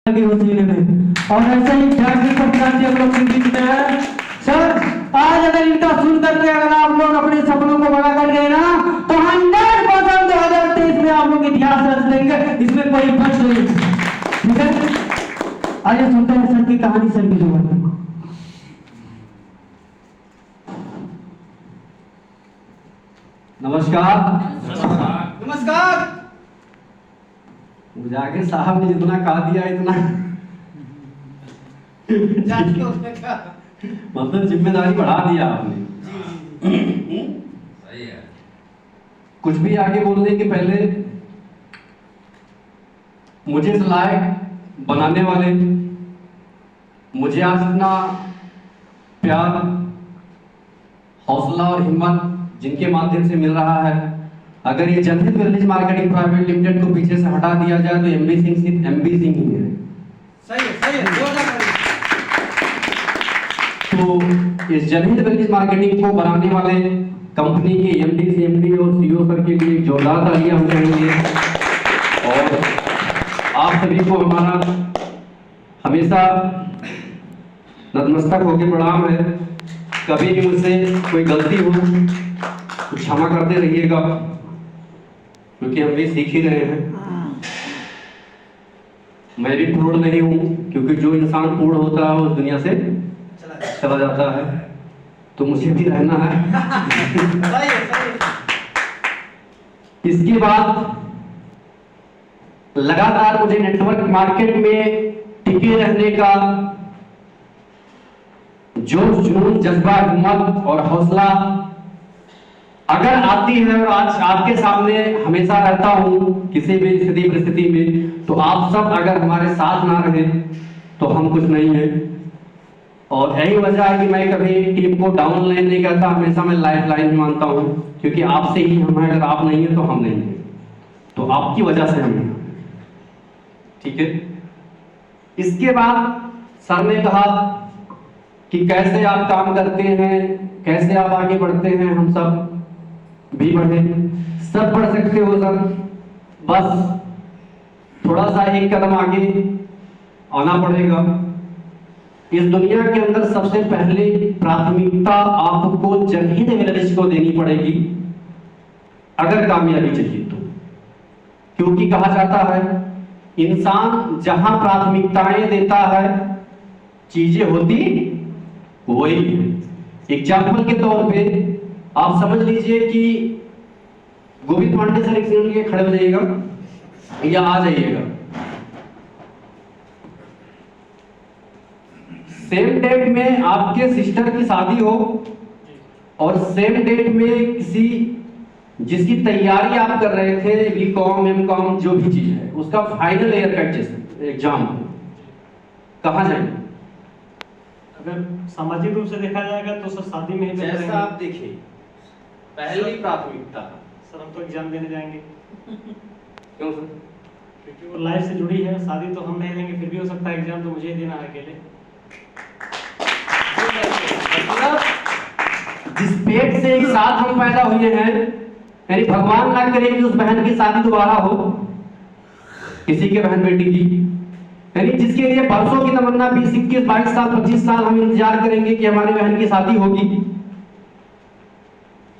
लगी वसीले में। और ऐसे ही झारखंड प्रत्याशी हम लोग के बीच में है। सर आज अगर इनका सुन करके अगर आप लोग अपने सपनों को बड़ा कर गए ना तो 100% 2023 में आप लोग इतिहास रच देंगे, इसमें कोई बच नहीं। ठीक है, आइए सुनते हैं सर की कहानी, सर की जुबानी। नमस्कार। नमस्कार। मुजाहिर साहब ने जितना कहा दिया इतना मतलब जिम्मेदारी बढ़ा दिया आपने। सही है। कुछ भी आगे बोलने के पहले मुझे इस लायक बनाने वाले, मुझे आज इतना प्यार, हौसला और हिम्मत जिनके माध्यम से मिल रहा है, अगर ये जनहित विलेज मार्केटिंग प्राइवेट लिमिटेड को पीछे से हटा दिया जाए तो एमबी सिंह सिर्फ एमबी सिंह ही है। सही है। तो इस जनहित विलेज मार्केटिंग को बनाने वाले कंपनी के एमडी, सीएमडी और सीईओ सर के लिए जोरदार तालियां हम कहेंगे। और आप सभी को हमारा हमेशा नतमस्तक होकर प्रणाम है। कभी भी मुझसे कोई गलती हो तो क्षमा करते रहिएगा, क्योंकि हम भी सीख ही रहे हैं। मैं भी पूर्ण नहीं हूँ, क्योंकि जो इंसान पूर्ण होता है वो उस दुनिया से चला जाता है, तो मुझे भी रहना है। सही है। इसके बाद लगातार मुझे नेटवर्क मार्केट में टिके रहने का जोश, जुनून, जज्बा, हिम्मत और हौसला अगर आती है, और आज आपके सामने हमेशा रहता हूं किसी भी स्थिति परिस्थिति में, तो आप सब अगर हमारे साथ ना रहे तो हम कुछ नहीं है। और यही वजह है कि मैं कभी टीम को डाउन लाइन नहीं करता, हमेशा मैं लाइफ लाइन ही मानता हूं, क्योंकि आपसे ही हम हैं। अगर आप नहीं है तो हम नहीं है, तो आपकी वजह से हम हैं। ठीक है। इसके बाद सर ने कहा कि कैसे आप काम करते हैं, कैसे आप आगे बढ़ते हैं, हम सब भी बढ़े, सब बढ़ सकते हो सर, बस थोड़ा सा एक कदम आगे आना पड़ेगा। इस दुनिया के अंदर सबसे पहले प्राथमिकता आपको जनहित विलेज को देनी पड़ेगी अगर कामयाबी चाहिए तो, क्योंकि कहा जाता है इंसान जहां प्राथमिकताएं देता है चीजें होती वही है। एग्जाम्पल के तौर पे आप समझ लीजिए कि गोविंद पांडे सर एक सेकंड के खड़े हो जाइएगा या आ जाइएगा। सेम डेट में आपके सिस्टर की शादी हो और सेम डेट में किसी जिसकी तैयारी आप कर रहे थे, बीकॉम, एमकॉम, जो भी चीज है, उसका फाइनल ईयर का एग्जाम हो, कहाँ जाएंगे? अगर सामाजिक रूप से देखा जाएगा तो सर शादी में ही जैसा आप देखिए, पहली प्राथमिकता सर हम तो एग्जाम देने जाएंगे, क्यों सर? क्योंकि वो लाइफ से जुड़ी है। शादी तो हम नहीं देंगे, फिर भी हो सकता है एग्जाम तो मुझे ही देना है अकेले। मतलब जिस पेट से एक साथ हम पैदा हुए हैं, यानी भगवान ना करे कि उस बहन की शादी दोबारा हो, किसी के बहन बेटी की, यानी जिसके लिए बरसों की तमन्ना, 20, 21, 22 साल, 25 साल हम इंतजार करेंगे कि हमारी बहन की शादी होगी,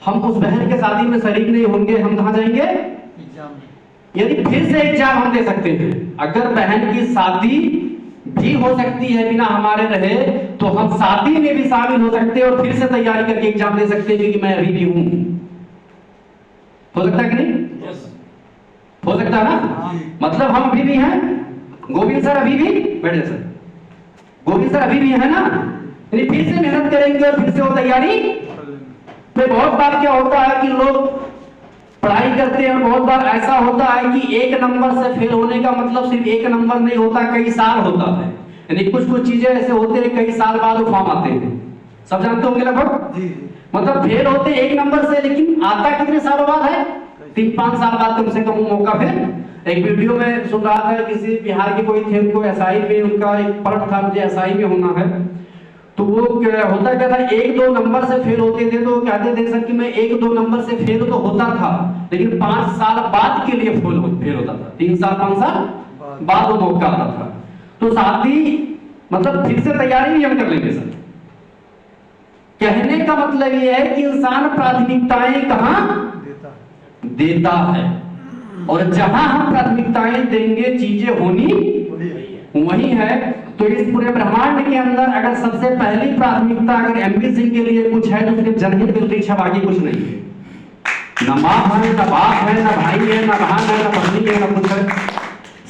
हम उस बहन के शादी में शरीक नहीं होंगे, हम कहां जाएंगे? एग्जाम। यानी फिर से एग्जाम हम दे सकते हैं। अगर बहन की शादी भी हो सकती है बिना हमारे रहे, तो हम शादी में भी शामिल हो सकते हैं और फिर से तैयारी करके एग्जाम दे सकते हैं, क्योंकि मैं अभी भी हूं। हो सकता है कि नहीं? हो सकता है ना? मतलब हम अभी भी हैं। गोविंद सर अभी भी बैठे सर, गोविंद सर अभी भी है ना, यानी फिर से मेहनत करेंगे और फिर से वो तैयारी पे। बहुत बार क्या होता है कि लोग पढ़ाई करते हैं, बहुत बार ऐसा होता है कि एक नंबर से फेल होने का मतलब सिर्फ एक नंबर नहीं होता, कई साल होता है। यानी कुछ कुछ चीजें ऐसे होते हैं कई साल बाद वो फॉर्म आते हैं, सब जानते होंगे लगभग। मतलब फेल होते एक नंबर से, लेकिन आता कितने सालों बाद है? 3-5 साल बाद कम से कम वो मौका। फिर एक वीडियो में सुन रहा था, किसी बिहार के कोई थे, उनको एसआई में उनका एक पर्व था, मुझे एसआई में होना है, तो वो होता क्या था, 1-2 नंबर से फेल होते थे तो कहते थे सर कि मैं 1-2 नंबर से फेल तो होता था, लेकिन 5 साल बाद के लिए फेल होता था, 3 साल 5 साल बाद वो मौका आता था। तो शादी मतलब फिर से तैयारी भी हम कर लेंगे सर। कहने का मतलब ये है कि इंसान प्राथमिकताएं कहां देता है, और जहां हम प्राथमिकताएं देंगे चीजें होनी वही है। तो इस पूरे ब्रह्मांड के अंदर अगर सबसे पहली प्राथमिकता अगर एमपी सिंह के लिए कुछ है तो सिर्फ जनहित मिलती है, बाकी कुछ नहीं है। न माँ है, न बाप है, न भाई है, न बहन है, न पत्नी है, न कुछ है।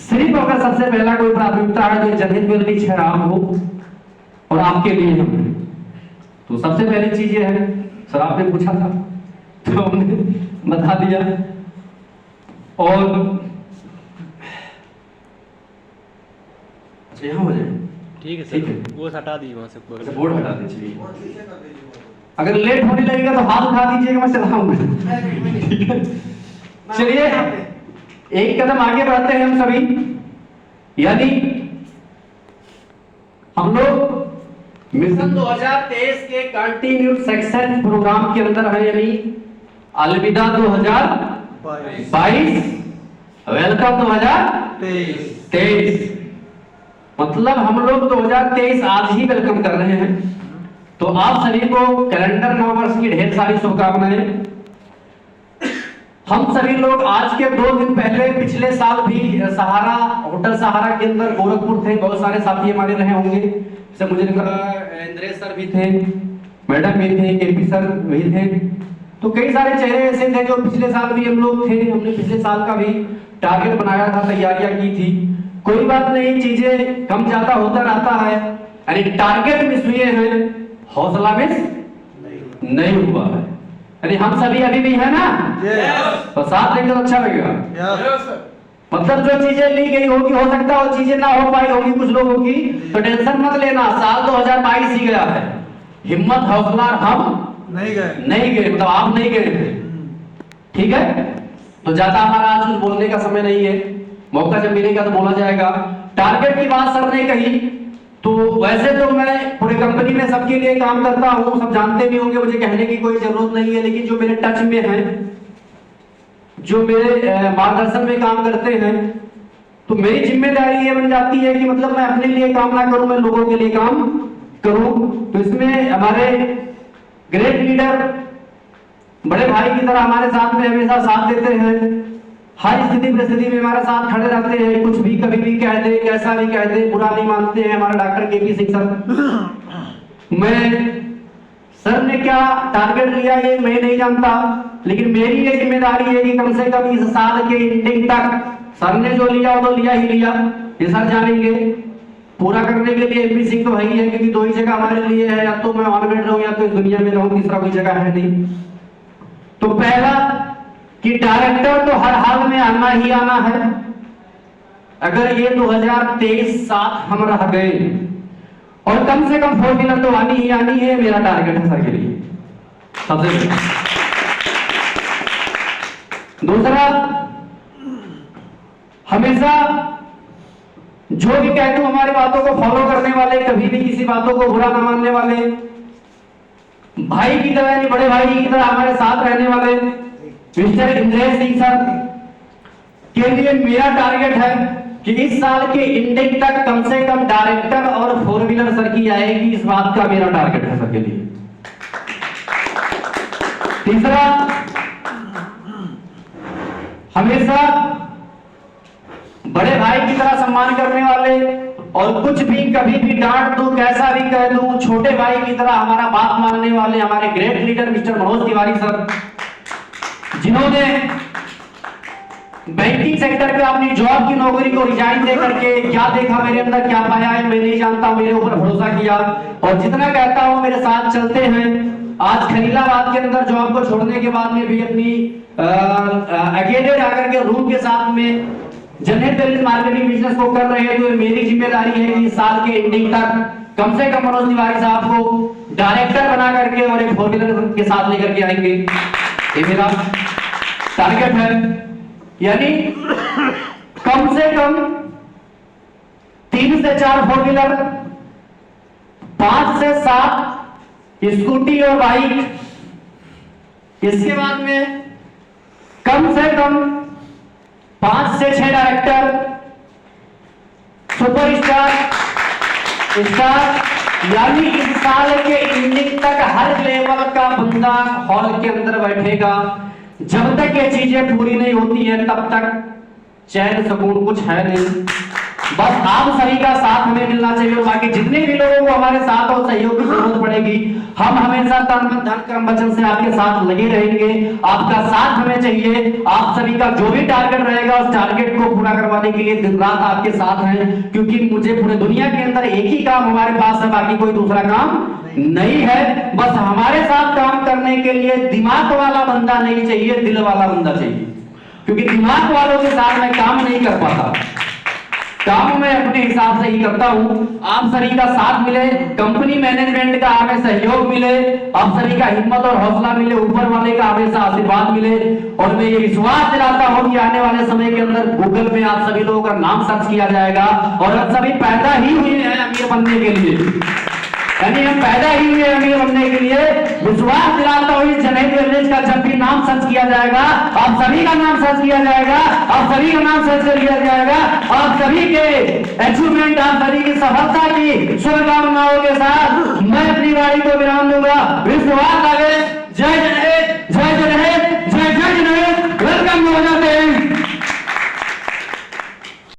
सिर्फ अगर सबसे पहला कोई प्राथमिकता है तो जनहित मिलती है आप हो और आपके लिए हम हैं। तो सबसे पहली चीज ये है सर, आपने पूछा था तो हमने बता दिया। और यहाँ हो जाए ठीक है ठीक है। सर, वो हटा दीजिए वहाँ से अच्छा, बोर्ड हटा दीजिए। अगर लेट होने लगेगा तो हाथ उठा दीजिएगा, मैं चलाऊंगा। ठीक है, चलिए एक कदम आगे बढ़ते हैं हम सभी। यानी हम लोग मिशन 2023 के कंटिन्यूड सेक्शन प्रोग्राम के अंदर है, यानी अलविदा 2022 वेलकम 2023। मतलब हम लोग 2023 आज ही वेलकम कर रहे हैं। तो आप सभी को कैलेंडर नववर्ष की ढेर सारी शुभकामनाएं। हम सभी लोग आज के 2 दिन पहले पिछले साल भी सहारा होटल सहारा के अंदर गोरखपुर थे, बहुत सारे साथी हमारे रहे होंगे। जैसे मुझे इंद्रेश सर भी थे, मैडम भी थे, केपी सर भी थे। तो कई सारे चेहरे ऐसे थे जो पिछले साल भी हम लोग थे। हमने पिछले साल का भी टारगेट बनाया था, तैयारियां की थी। कोई बात नहीं, चीजें कम ज्यादा होता रहता है। यानी टारगेट मिस हुए हैं, हौसला मिस नहीं हुआ है। यानी हम सभी अभी भी है ना, तो साथ लेकर अच्छा लगेगा। मतलब जो चीजें ली गई होगी, हो सकता है वो चीजें ना हो पाई होगी कुछ लोगों की, तो टेंशन मत लेना। साल 2022 ही गया है, हिम्मत हौसला हम नहीं गए, मतलब आप नहीं गए थे। ठीक है, तो ज्यादा हमारा आज कुछ बोलने का समय नहीं है, मौका जब मिलेगा तो बोला जाएगा। टारगेट की बात सर ने कही, तो वैसे तो मैं पूरी कंपनी में सबके लिए काम करता हूँ, सब जानते भी होंगे, मुझे कहने की कोई जरूरत नहीं है। लेकिन जो मेरे टच में है, जो मेरे मार्गदर्शन में काम करते हैं, तो मेरी जिम्मेदारी ये बन जाती है कि मतलब मैं अपने लिए काम ना करूं, मैं लोगों के लिए काम करूं। तो इसमें हमारे ग्रेट लीडर बड़े भाई की तरह हमारे साथ में हमेशा साथ देते हैं। हर स्थिति परिस्थिति में हमारे साथ खड़े रहते हैं। कुछ भी कभी भी कह दे, कैसा भी कह दे, बुरा नहीं मानते हैं। हमारे डॉक्टर केपी सिंह सर, मैं सर ने क्या टारगेट लिया ये मैं नहीं जानता, लेकिन मेरी ये जिम्मेदारी है कि कम से कम इस साल के एंडिंग तक सर ने जो लिया वो तो लिया ही लिया, ये सर जानेंगे। पूरा करने के लिए एमपी सिंह तो है ही है, क्योंकि 2 ही जगह हमारे लिए है, या तो मैं ऑर्बिट रहूं या तो इस दुनिया में रहूं, तीसरा कोई जगह है नहीं। तो पहला कि डायरेक्टर तो हर हाल में आना ही आना है। अगर ये 2023 साथ हम रह गए, और कम से कम 4 व्हीलर तो आनी ही आनी है, मेरा टारगेट है सर के लिए सबसे। दूसरा, हमेशा जो भी कहते हो हमारी बातों को फॉलो करने वाले, कभी भी किसी बातों को बुरा न मानने वाले, भाई की तरह यानी बड़े भाई की तरह हमारे साथ रहने वाले मिस्टर इंद्रेश सिंह सर के लिए मेरा टारगेट है कि इस साल के एंडिंग तक कम से कम डायरेक्टर और 4 व्हीलर सर की आएगी, इस बात का मेरा टारगेट है सर के लिए। तीसरा, हमेशा बड़े भाई की तरह सम्मान करने वाले, और कुछ भी कभी भी डांट दूं, कैसा भी कह दूं, छोटे भाई की तरह हमारा बात मानने वाले हमारे great leader mister Manoj Tiwari sir, जिन्होंने बैंकिंग सेक्टर पे अपनी जॉब की नौकरी को रिजाइन दे करके क्या देखा मेरे अंदर, क्या पाया है मैं नहीं जानता, मेरे ऊपर भरोसा किया, और जितना कहता हूं मेरे साथ चलते हैं। आज खलीलाबाद के अंदर जॉब को छोड़ने के बाद में भी अपनी अकेले जाकर के रूम के साथ में जनरल मार्केटिंग बिजनेस को कर रहे हैं। तो मेरी जिम्मेदारी है कि इस साल के एंडिंग तक कम से कम मनोज तिवारी साहब को डायरेक्टर बना करके और एक 4 व्हीलर के साथ लेकर के आएंगे, ये मेरा टारगेट है। यानी कम से कम 3 से 4 4 व्हीलर, 5 से 7 स्कूटी और बाइक, इसके बाद में कम से कम 5 से 6 डायरेक्टर, सुपरस्टार इसका यानी इस साल के एंडिंग तक हर लेवल का बंदा हॉल के अंदर बैठेगा। जब तक ये चीजें पूरी नहीं होती हैं तब तक चैन सुकून कुछ है नहीं। बस आप सभी का साथ हमें मिलना चाहिए और बाकी जितने भी लोगों को हमारे साथ और सहयोग की जरूरत पड़ेगी, हम हमेशा तन मन धन कर्म वचन से आपके साथ लगे रहेंगे। आपका साथ हमें चाहिए। आप सभी का जो भी टारगेट रहेगा उस टारगेट को पूरा करवाने के लिए दिन रात आपके साथ हैं, क्योंकि मुझे पूरे दुनिया के अंदर एक ही काम हमारे पास है, बाकी कोई दूसरा काम नहीं है। बस हमारे साथ काम करने के लिए दिमाग वाला बंदा नहीं चाहिए, दिल वाला बंदा चाहिए, क्योंकि दिमाग वालों के साथ मैं काम नहीं कर पाता। काम मैं अपने हिसाब से ही करता हूं। आप सभी का साथ मिले, कंपनी मैनेजमेंट का हमें सहयोग मिले, आप सभी का हिम्मत और हौसला मिले, ऊपर वाले का हमेशा आशीर्वाद मिले। और मैं ये विश्वास दिलाता हूं कि आने वाले समय के अंदर गूगल में आप सभी लोगों का नाम सर्च किया जाएगा और हम सभी पैदा ही हुए हैं अमीर बनने के लिए, यानी हम पैदा ही हुए अमीर बनने के लिए। विश्वास दिलाता हूं इस जनहित एयरवेज का जब भी नाम सर्च किया जाएगा, आप सभी का नाम सर्च किया जाएगा, आप सभी का नाम सर्च कर लिया जाएगा। आप सभी के अचीवमेंट, आप सभी की सफलता की शुभकामनाओं के साथ मैं अपनी वाणी को विराम दूंगा। विश्वास